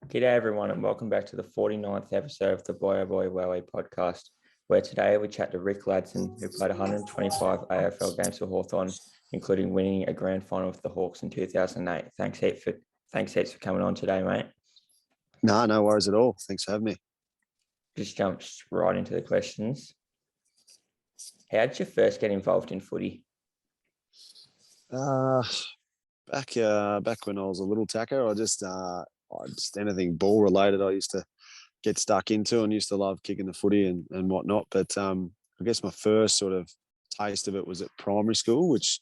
G'day everyone and welcome back to the 49th episode of the Boy Oh Boy Wowee podcast, where today we chat to Rick Ladson, who played 125 AFL games for Hawthorn, including winning a grand final with the Hawks in 2008. Thanks heaps for coming on today, mate. No worries at all. Thanks for having me. Just jumps right into the questions. How did you first get involved in footy? Back when I was a little tacker, I just anything ball related I used to get stuck into and used to love kicking the footy and whatnot. But I guess my first sort of taste of it was at primary school, which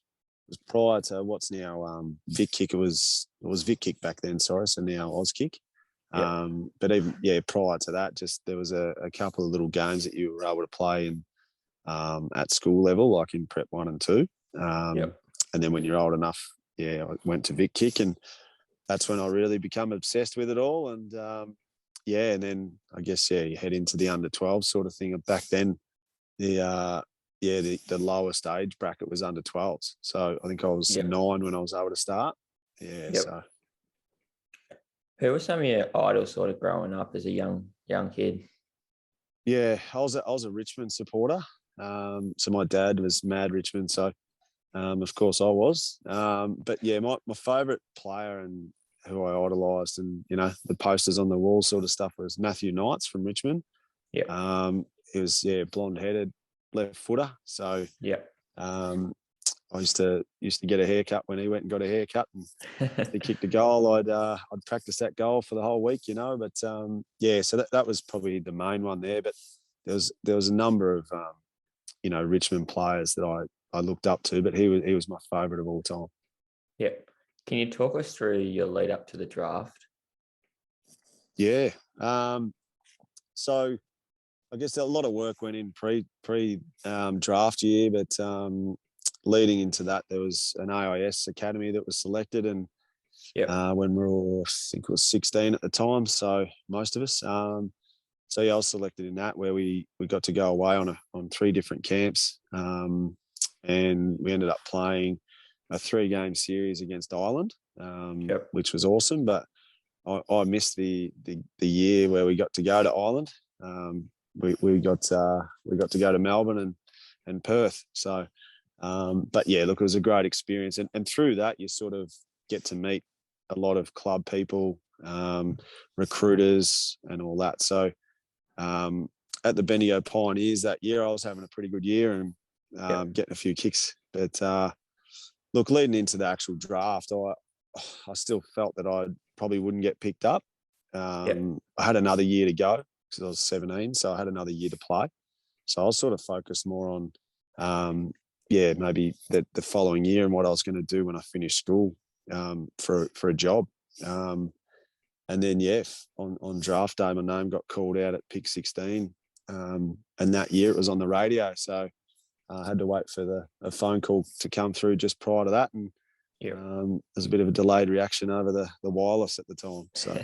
was prior to what's now Vic Kick. It was Vic Kick back then, sorry. So now Oz Kick. Yep. But even prior to that, just there was a couple of little games that you were able to play in at school level, like in Prep 1 and 2. Yep. And then when you're old enough, I went to Vic Kick, and that's when I really become obsessed with it all. And and then I guess you head into the under 12 sort of thing. Back then, the lowest age bracket was under 12s. So I think I was 9 when I was able to start. So. Who were some of your idols sort of growing up as a young kid? Yeah, I was a Richmond supporter. So my dad was mad Richmond, so of course I was. But yeah, my favourite player and who I idolised and, the posters on the wall sort of stuff was Matthew Knights from Richmond. Yeah. He was, blonde-headed left footer. So I used to get a haircut when he went and got a haircut, and he kicked a goal. I'd practice that goal for the whole week, But so that was probably the main one there. But there was a number of Richmond players that I looked up to, but he was my favourite of all time. Yeah. Can you talk us through your lead up to the draft? Yeah. So I guess a lot of work went in pre draft year, but leading into that, there was an AIS academy that was selected, and when we were all, I think it was 16 at the time, so most of us. So I was selected in that, where we got to go away on 3 different camps, and we ended up playing a 3-game series against Ireland, which was awesome. But I missed the year where we got to go to Ireland. We got to go to Melbourne and Perth. So, but yeah, look, it was a great experience, and through that you sort of get to meet a lot of club people, recruiters, and all that. So, at the Bendigo Pioneers that year, I was having a pretty good year and getting a few kicks. But look, leading into the actual draft, I still felt that I probably wouldn't get picked up. I had another year to go because I was 17, so I had another year to play. So I was sort of focused more on, maybe the following year and what I was going to do when I finished school for a job. And then, on draft day, my name got called out at pick 16. And that year it was on the radio. So I had to wait for a phone call to come through just prior to that. And there's a bit of a delayed reaction over the wireless at the time. So,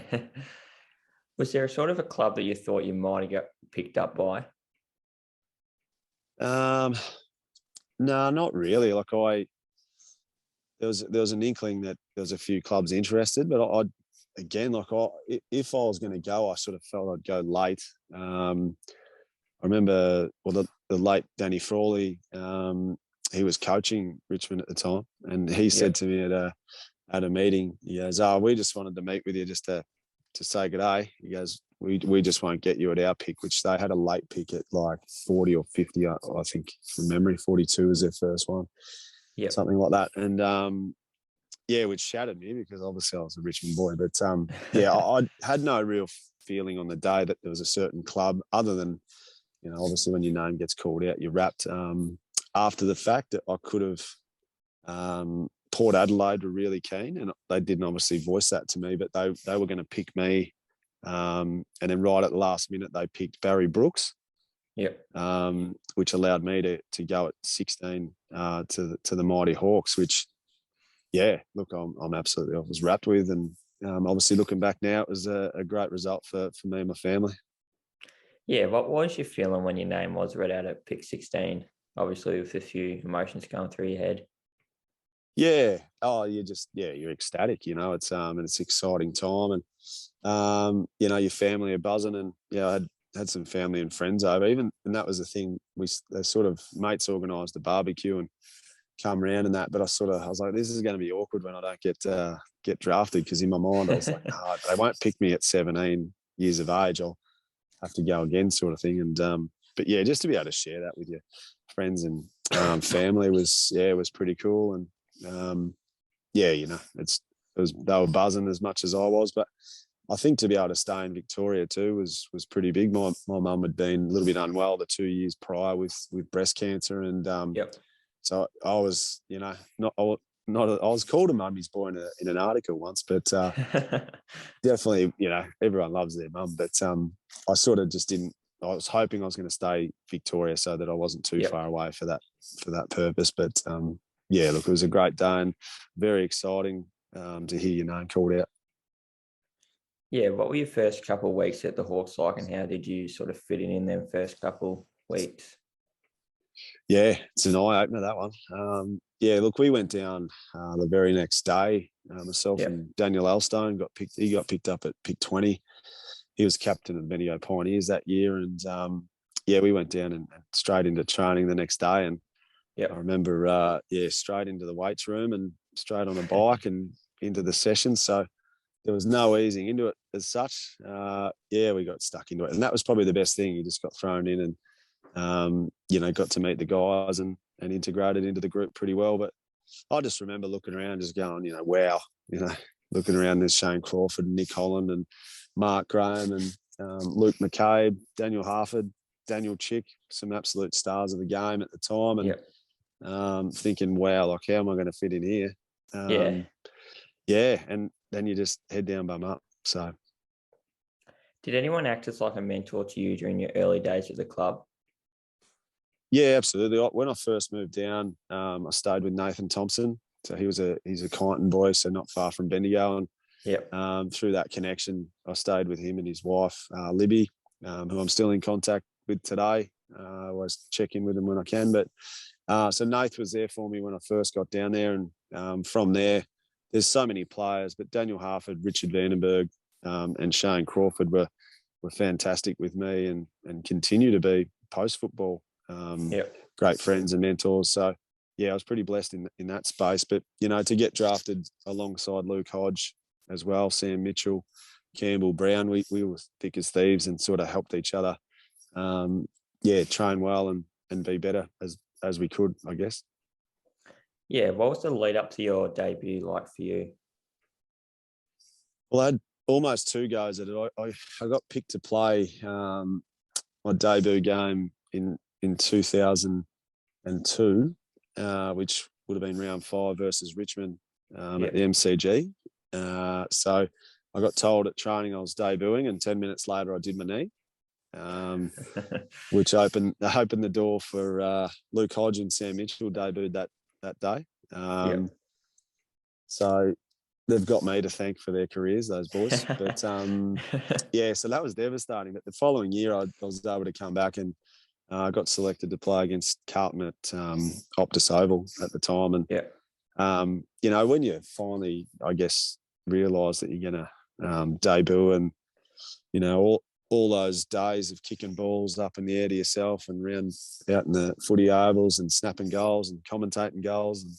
was there a sort of a club that you thought you might have got picked up by? No, not really. Like there was an inkling that there was a few clubs interested, but if I was going to go, I sort of felt I'd go late. I remember, the late Danny Frawley, he was coaching Richmond at the time, and he said to me at a meeting, he goes, we just wanted to meet with you just to say good day. He goes, we just won't get you at our pick, which they had a late pick at like 40 or 50, I think, from memory. 42 was their first one, something like that. And which shattered me because obviously I was a Richmond boy. But I had no real feeling on the day that there was a certain club other than, obviously when your name gets called out, you're wrapped. After the fact, that I could have, Port Adelaide were really keen, and they didn't obviously voice that to me, but they were going to pick me. And then right at the last minute, they picked Barry Brooks, which allowed me to go at 16 to the Mighty Hawks, which, look, I'm absolutely, I was wrapped with. And obviously looking back now, it was a great result for me and my family. Yeah, what was your feeling when your name was read out at pick 16? Obviously with a few emotions going through your head. Yeah. Oh, you're ecstatic, it's, and it's an exciting time. And, your family are buzzing, and, I had some family and friends over even. And that was the thing. They sort of mates organised a barbecue and come around and that. But I was like, this is going to be awkward when I don't get drafted. Cause in my mind, I was like, oh, they won't pick me at 17 years of age. I'll have to go again, sort of thing. And, but yeah, just to be able to share that with your friends and family was pretty cool. And, yeah, they were buzzing as much as I was. But I think to be able to stay in Victoria too was pretty big. My mum had been a little bit unwell the 2 years prior with breast cancer, and Yep. so I was, I was called a mummy's boy in an article once, but definitely, everyone loves their mum. But I sort of just didn't. I was hoping I was going to stay Victoria so that I wasn't too Yep. far away for that purpose. But yeah, look, it was a great day and very exciting to hear your name called out. Yeah. What were your first couple of weeks at the Hawks like, and how did you sort of fit in them first couple weeks? Yeah, it's an eye opener, that one. Yeah, look, we went down the very next day. Myself Yep. and Daniel Elstone got picked. He got picked up at pick 20. He was captain of Bendigo Pioneers that year, and yeah, we went down and straight into training the next day. And I Yep. remember, straight into the weights room and straight on a bike and into the session. So there was no easing into it as such. Yeah, we got stuck into it, and that was probably the best thing. You just got thrown in and got to meet the guys and integrated into the group pretty well. But I just remember looking around, just going, wow, looking around, there's Shane Crawford, Nick Holland, and Mark Graham, and Luke McCabe, Daniel Harford, Daniel Chick, some absolute stars of the game at the time. And Yep. thinking, wow, like, how am I going to fit in here? Yeah. Yeah, and then you just head down, bum up. So, Did anyone act as like a mentor to you during your early days at the club? yeah, absolutely. When I first moved down, I stayed with Nathan Thompson. So he's a Kyneton boy, so not far from Bendigo. And Yep. through that connection, I stayed with him and his wife, Libby, who I'm still in contact with today. I always check in with him when I can. But so Nath was there for me when I first got down there. And from there, there's so many players, but Daniel Harford, Richard Vandenberg, and Shane Crawford were fantastic with me and continue to be post-football. Yep. Great friends and mentors. So, yeah, I was pretty blessed in that space. But, to get drafted alongside Luke Hodge as well, Sam Mitchell, Campbell Brown, we were thick as thieves and sort of helped each other, train well and be better as we could, I guess. Yeah. What was the lead up to your debut like for you? Well, I had almost two goes at it. I got picked to play my debut game in 2002, which would have been round 5 versus Richmond at the MCG. So I got told at training I was debuting, and 10 minutes later I did my knee, which opened the door for Luke Hodge and Sam Mitchell debuted that day. So they've got me to thank for their careers, those boys. But yeah, so that was devastating. But the following year, I was able to come back and I got selected to play against Carlton at Optus Oval at the time. And when you finally, I guess, realise that you're going to debut, and all those days of kicking balls up in the air to yourself and round out in the footy ovals and snapping goals and commentating goals and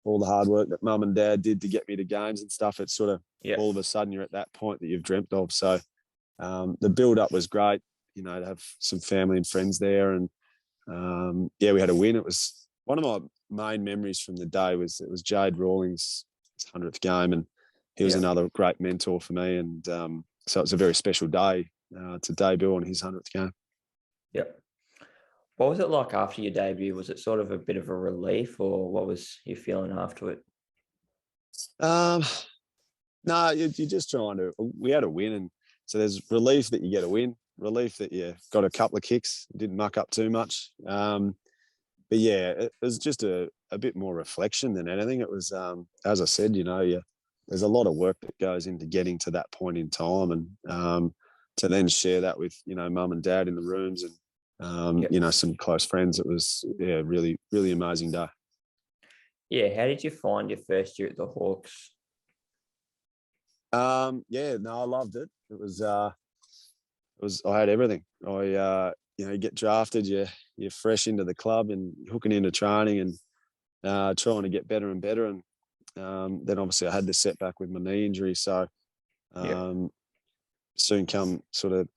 all the hard work that mum and dad did to get me to games and stuff, it's sort of all of a sudden you're at that point that you've dreamt of. So the build-up was great, to have some family and friends there. And, we had a win. It was one of my main memories from the day it was Jade Rawlings' 100th game, and he was another great mentor for me. And so it was a very special day to debut on his 100th game. Yep. What was it like after your debut? Was it sort of a bit of a relief, or what was you feeling after it? No, you're just trying to. We had a win, and so there's relief that you get a win, relief that you got a couple of kicks, didn't muck up too much. But yeah, it was just a bit more reflection than anything. It was, as I said, there's a lot of work that goes into getting to that point in time, and to then share that with mum and dad in the rooms and some close friends. It was really, really amazing day. Yeah, how did you find your first year at the Hawks? Yeah, no, I loved it. I had everything. You get drafted, you're fresh into the club and hooking into training and trying to get better and better. And then obviously I had the setback with my knee injury, so Yep, soon come sort of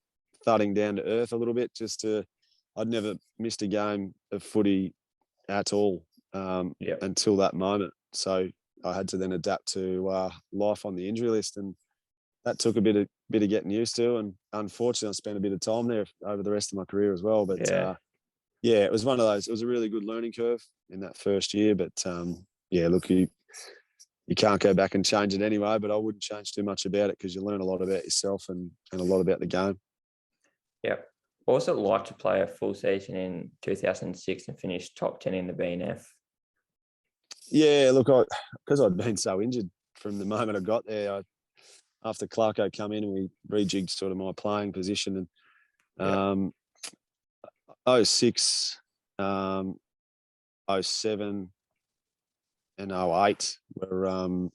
thudding down to earth a little bit. I'd never missed a game of footy at all yep, until that moment. So I had to then adapt to life on the injury list, and that took a bit of getting used to. And unfortunately, I spent a bit of time there over the rest of my career as well. But yeah, yeah, it was one of those. It was a really good learning curve in that first year. But yeah, look, you can't go back and change it anyway. But I wouldn't change too much about it because you learn a lot about yourself and a lot about the game. yep. What was it like to play a full season in 2006 and finish top 10 in the BNF? Yeah, look, because I'd been so injured from the moment I got there. After Clarko come in and we rejigged sort of my playing position, and Yep, 06, 07 and 08 were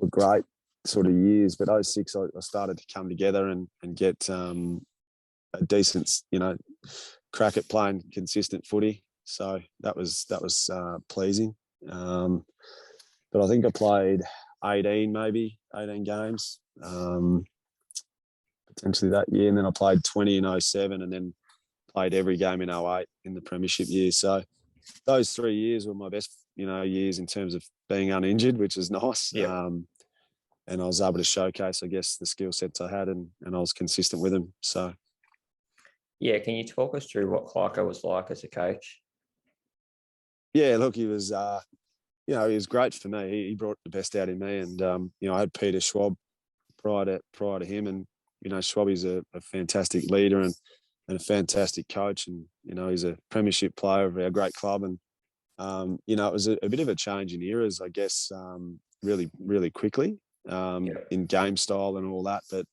great sort of years, but 06 I started to come together and get a decent, crack at playing consistent footy. So that was pleasing. But I think I played 18 games, potentially that year. And then I played 20 in 07 and then played every game in 08 in the premiership year. So those 3 years were my best, years in terms of being uninjured, which is nice. yep. And I was able to showcase, I guess, the skill sets I had and I was consistent with them. So, Yeah, can you talk us through what Clarko was like as a coach? yeah, look, he was he was great for me. He brought the best out in me, and I had Peter Schwab prior to him, and Schwabby's a fantastic leader and a fantastic coach, and he's a premiership player of our great club, and it was a bit of a change in eras, I guess, really really quickly Yep, in game style and all that, but.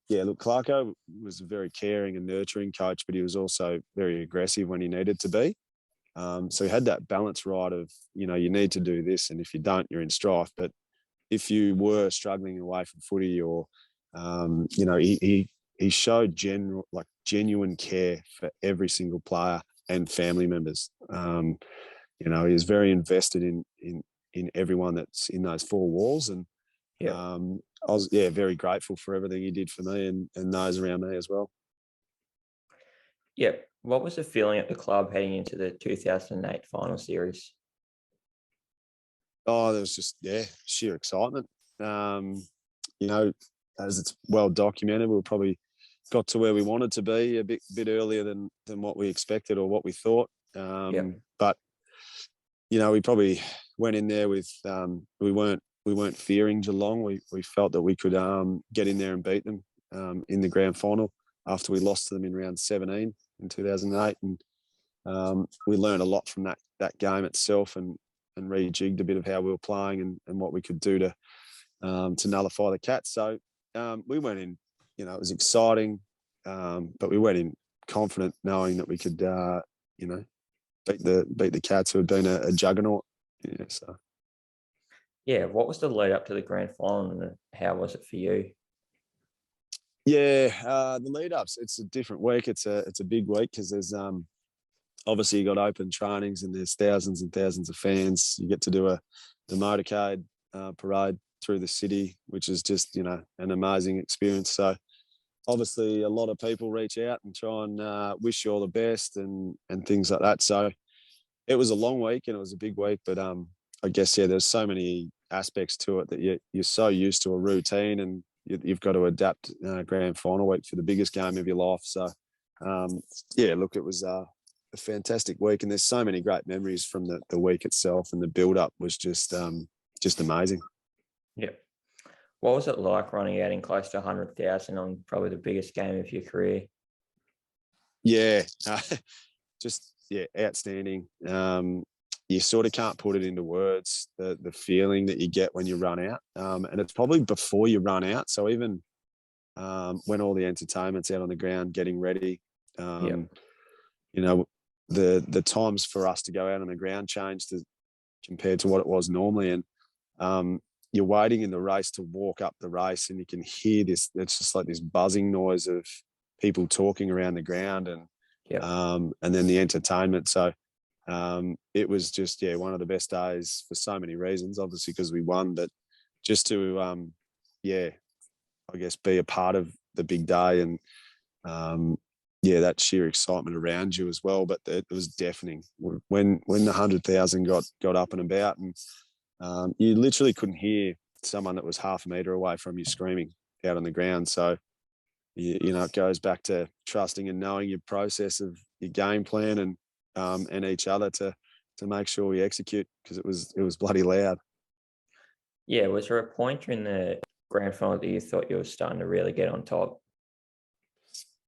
Yeah, look, Clarko was a very caring and nurturing coach, but he was also very aggressive when he needed to be. So he had that balance right of, you need to do this, and if you don't, you're in strife. But if you were struggling away from footy, or he showed genuine care for every single player and family members. He was very invested in everyone that's in those four walls, and yep, I was very grateful for everything he did for me and those around me as well. yep. What was the feeling at the club heading into the 2008 final series? Oh, there was just sheer excitement. You know, as it's well documented, we probably got to where we wanted to be a bit earlier than what we expected or what we thought. Yep, But we probably went in there with we weren't fearing Geelong. We felt that we could get in there and beat them in the grand final after we lost to them in round 17 in 2008, and we learned a lot from that game itself and rejigged a bit of how we were playing and what we could do to nullify the Cats. So we went in, it was exciting, but we went in confident, knowing that we could, beat the Cats, who had been a juggernaut. Yeah, so. yeah. What was the lead up to the grand final, and how was it for you? Yeah, the lead ups. It's a different week. It's a big week because there's obviously you got open trainings and there's thousands and thousands of fans. You get to do the motorcade parade through the city, which is just an amazing experience. So obviously a lot of people reach out and try and wish you all the best and things like that. So it was a long week and it was a big week, but I guess there's so many aspects to it that you're so used to a routine, and you've got to adapt grand final week for the biggest game of your life. So look, it was a fantastic week, and there's so many great memories from the week itself, and the build up was just amazing. Yep. What was it like running out in close to 100,000 on probably the biggest game of your career? Yeah, just outstanding. You sort of can't put it into words, the feeling that you get when you run out, and it's probably before you run out. So even when all the entertainment's out on the ground getting ready, Yep, the times for us to go out on the ground changed compared to what it was normally. And you're waiting in the race to walk up the race, and you can hear this. It's just like this buzzing noise of people talking around the ground, and then the entertainment. So it was just one of the best days for so many reasons. Obviously because we won, but just to I guess be a part of the big day, and that sheer excitement around you as well. But it was deafening when the 100,000 got up and about, and you literally couldn't hear someone that was half a metre away from you screaming out on the ground. So, it goes back to trusting and knowing your process of your game plan and each other to make sure we execute, because it was bloody loud. Yeah, was there a point during the grand final that you thought you were starting to really get on top?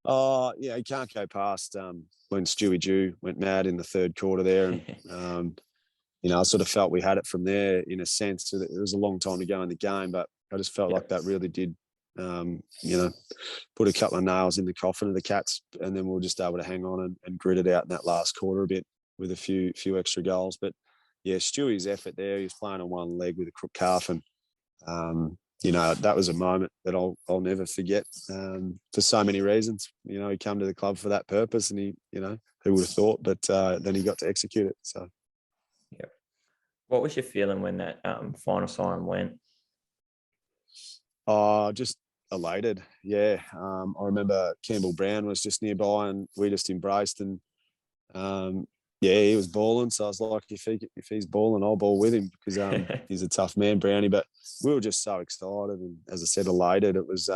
You can't go past when Stewie Dew went mad in the third quarter there. And, I sort of felt we had it from there in a sense. It was a long time to go in the game, but I just felt like that really did, put a couple of nails in the coffin of the Cats, and then we were just able to hang on and grit it out in that last quarter a bit with a few extra goals. But, Stewie's effort there, he was playing on one leg with a crook calf, and that was a moment that I'll never forget for so many reasons. He came to the club for that purpose, and he, who would have thought, but then he got to execute it. So, what was your feeling when that final siren went? Just elated. I remember Campbell Brown was just nearby, and we just embraced, and he was balling. So I was like, if he's balling, I'll ball with him, because he's a tough man, Brownie. But we were just so excited, and as I said, elated. It was,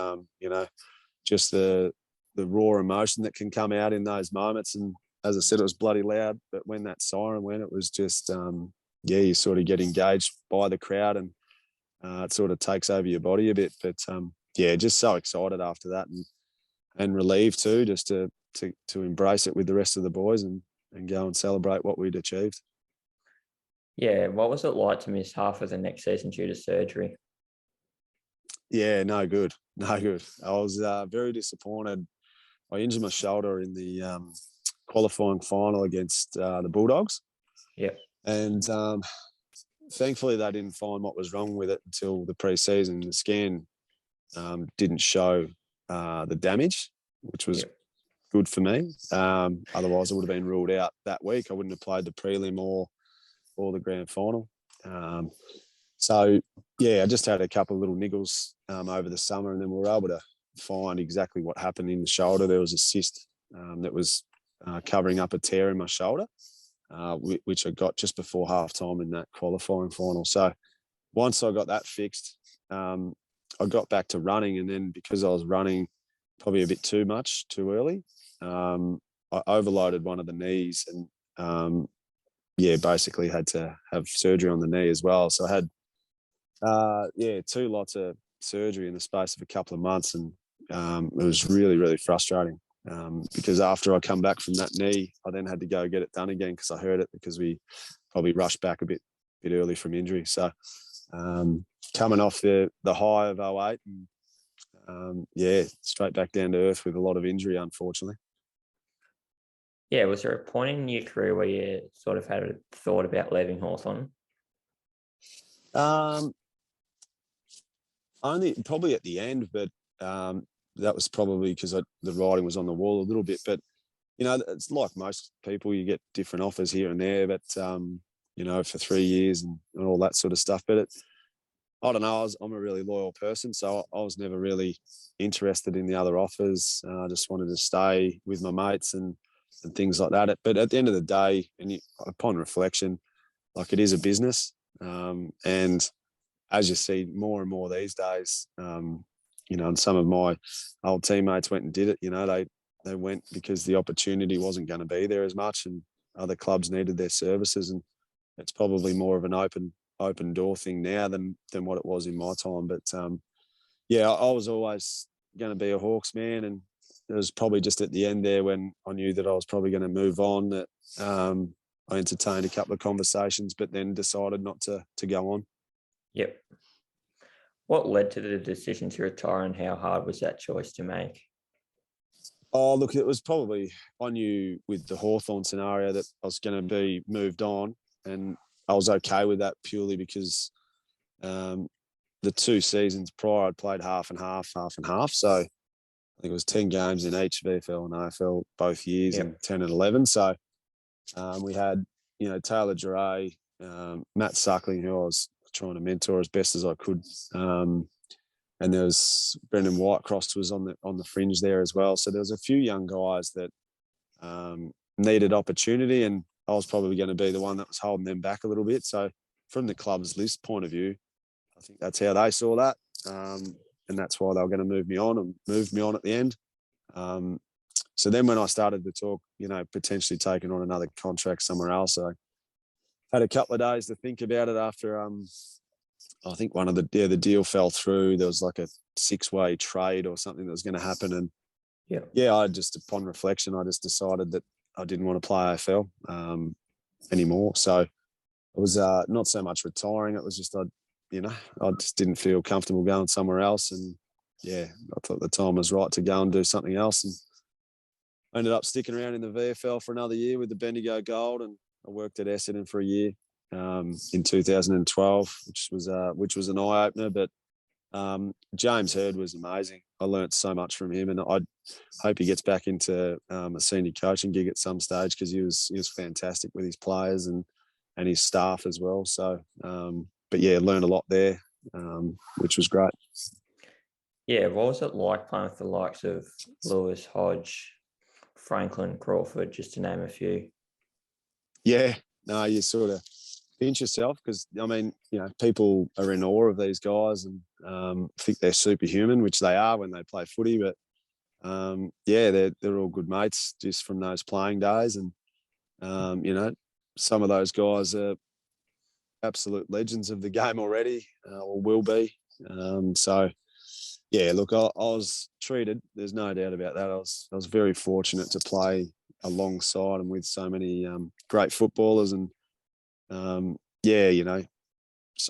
just the raw emotion that can come out in those moments. And as I said, it was bloody loud. But when that siren went, it was just, you sort of get engaged by the crowd, and it sort of takes over your body a bit. But just so excited after that, and relieved too, just to embrace it with the rest of the boys and go and celebrate what we'd achieved. Yeah, what was it like to miss half of the next season due to surgery? Yeah, no good. I was very disappointed. I injured my shoulder in the qualifying final against the Bulldogs. Yeah. And thankfully they didn't find what was wrong with it until the pre-season. The scan didn't show the damage, which was good for me. Otherwise, I would have been ruled out that week. I wouldn't have played the prelim or the grand final. I just had a couple of little niggles over the summer, and then we were able to find exactly what happened in the shoulder. There was a cyst that was covering up a tear in my shoulder, which I got just before halftime in that qualifying final. So once I got that fixed, I got back to running, and then because I was running probably a bit too much too early, I overloaded one of the knees, and basically had to have surgery on the knee as well. So I had 2 lots of surgery in the space of a couple of months, and it was really, really frustrating because after I come back from that knee, I then had to go get it done again because I hurt it, because we probably rushed back a bit early from injury. So coming off the high of 08, and straight back down to earth with a lot of injury, unfortunately. Yeah, was there a point in your career where you sort of had a thought about leaving Hawthorn? Only probably at the end, but that was probably because the writing was on the wall a little bit. But, it's like most people, you get different offers here and there, but, for 3 years and all that sort of stuff. But I don't know, I'm a really loyal person, so I was never really interested in the other offers. I just wanted to stay with my mates and things like that. But at the end of the day, and upon reflection, like, it is a business. And as you see more and more these days, and some of my old teammates went and did it, they went because the opportunity wasn't going to be there as much, and other clubs needed their services. And it's probably more of an open door thing now than what it was in my time. But I was always going to be a Hawks man, and it was probably just at the end there when I knew that I was probably going to move on that I entertained a couple of conversations, but then decided not to go on. Yep. What led to the decision to retire, and how hard was that choice to make? Oh, look, it was probably, I knew with the Hawthorn scenario that I was going to be moved on, and I was okay with that purely because the 2 seasons prior I'd played half and half. So I think it was 10 games in each VFL and AFL both years in 10 and 11. So we had, Taylor Duray, Matt Suckling, who I was trying to mentor as best as I could. And there was Brendan Whitecross was on the fringe there as well. So there was a few young guys that needed opportunity, and I was probably going to be the one that was holding them back a little bit. So from the club's list point of view, I think that's how they saw that. And that's why they were going to move me on and moved me on at the end. So then when I started to talk, potentially taking on another contract somewhere else, I had a couple of days to think about it after I think one of the deal fell through. There was like a 6-way trade or something that was going to happen. And I just, upon reflection, I just decided that I didn't want to play AFL anymore. So it was not so much retiring. It was just, I just didn't feel comfortable going somewhere else. And I thought the time was right to go and do something else. And I ended up sticking around in the VFL for another year with the Bendigo Gold, and I worked at Essendon for a year in 2012, which was an eye opener. But James Hird was amazing. I learnt so much from him, and I hope he gets back into a senior coaching gig at some stage, because he was fantastic with his players and his staff as well. So, learned a lot there, which was great. Yeah, what was it like playing with the likes of Lewis, Hodge, Franklin, Crawford, just to name a few? Yeah, no, you sort of pinch yourself, because people are in awe of these guys and think they're superhuman, which they are when they play footy. But they're all good mates just from those playing days, and some of those guys are absolute legends of the game already, or will be. Look, I was treated. There's no doubt about that. I was very fortunate to play alongside and with so many great footballers, and so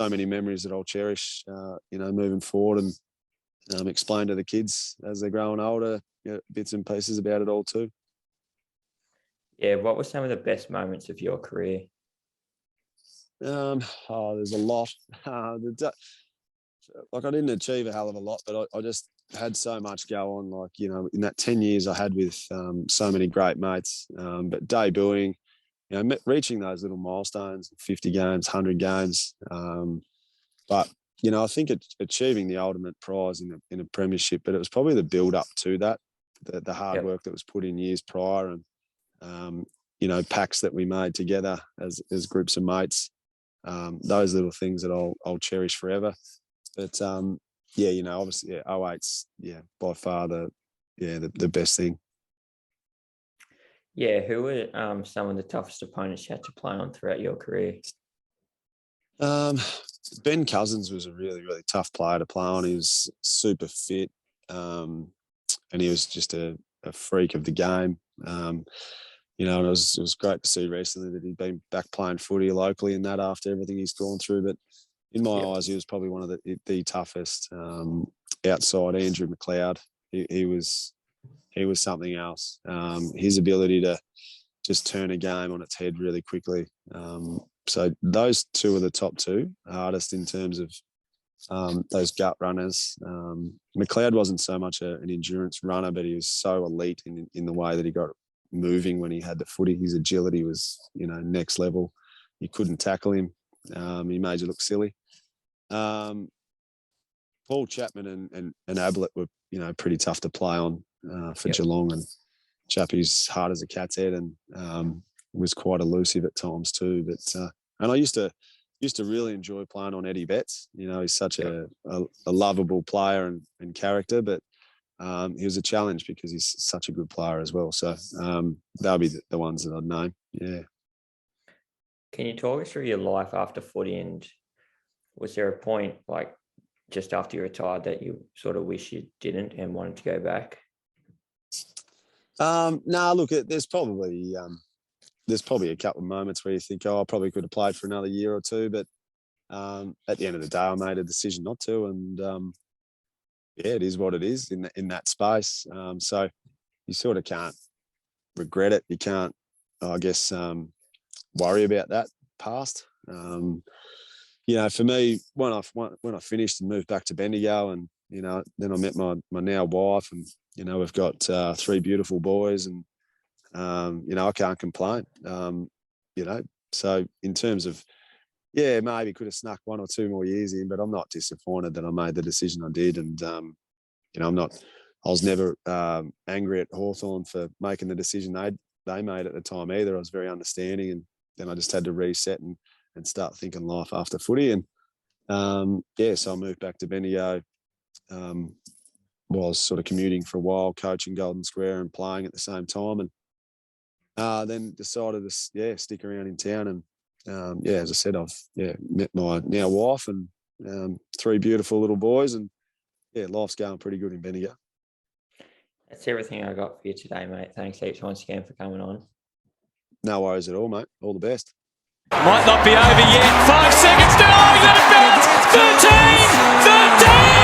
many memories that I'll cherish, moving forward, and explain to the kids as they're growing older, bits and pieces about it all too. Yeah, what were some of the best moments of your career? There's a lot. I didn't achieve a hell of a lot, but I just had so much go on. In that 10 years I had with so many great mates, but debuting, reaching those little milestones, 50 games, 100 games. But I think achieving the ultimate prize in a premiership, but it was probably the build up to that, the hard work that was put in years prior, and packs that we made together as groups of mates. Those little things that I'll cherish forever. But obviously, 08's by far the best thing. Yeah, who were some of the toughest opponents you had to play on throughout your career? Ben Cousins was a really, really tough player to play on. He was super fit, and he was just a freak of the game. And it was great to see recently that he'd been back playing footy locally and that after everything he's gone through. But in my eyes, he was probably one of the toughest outside Andrew McLeod. He was something else. His ability to just turn a game on its head really quickly. So those two are the top two hardest in terms of those gut runners. McLeod wasn't so much an endurance runner, but he was so elite in the way that he got moving when he had the footy. His agility was, next level. You couldn't tackle him. He made you look silly. Paul Chapman and Ablett were, pretty tough to play on for Geelong, and Chappie's hard as a cat's head, and was quite elusive at times too. But and I used to really enjoy playing on Eddie Betts. He's such a lovable player and character, but he was a challenge because he's such a good player as well. So they'll be the ones that I'd name. Yeah. Can you talk us through your life after footy, and was there a point just after you retired that you sort of wish you didn't and wanted to go back? Look, there's probably a couple of moments where you think, I probably could have played for another year or two, but at the end of the day, I made a decision not to, and it is what it is in that space. So you sort of can't regret it. You can't, I guess, worry about that past. For me, when I finished and moved back to Bendigo, and then I met my now wife, and we've got 3 beautiful boys, and I can't complain. So in terms of, maybe could have snuck 1 or 2 more years in, but I'm not disappointed that I made the decision I did, and I was never angry at Hawthorn for making the decision they made at the time either. I was very understanding, and then I just had to reset and start thinking life after footy. And so I moved back to Bendigo. Was sort of commuting for a while, coaching Golden Square and playing at the same time, and then decided to stick around in town. And as I said, I've met my now wife and 3 beautiful little boys, and life's going pretty good in Bendigo. That's everything I got for you today, mate. Thanks heaps once again for coming on. No worries at all, mate. All the best. Might not be over yet. 5 seconds to go. He's out of bounds. 13!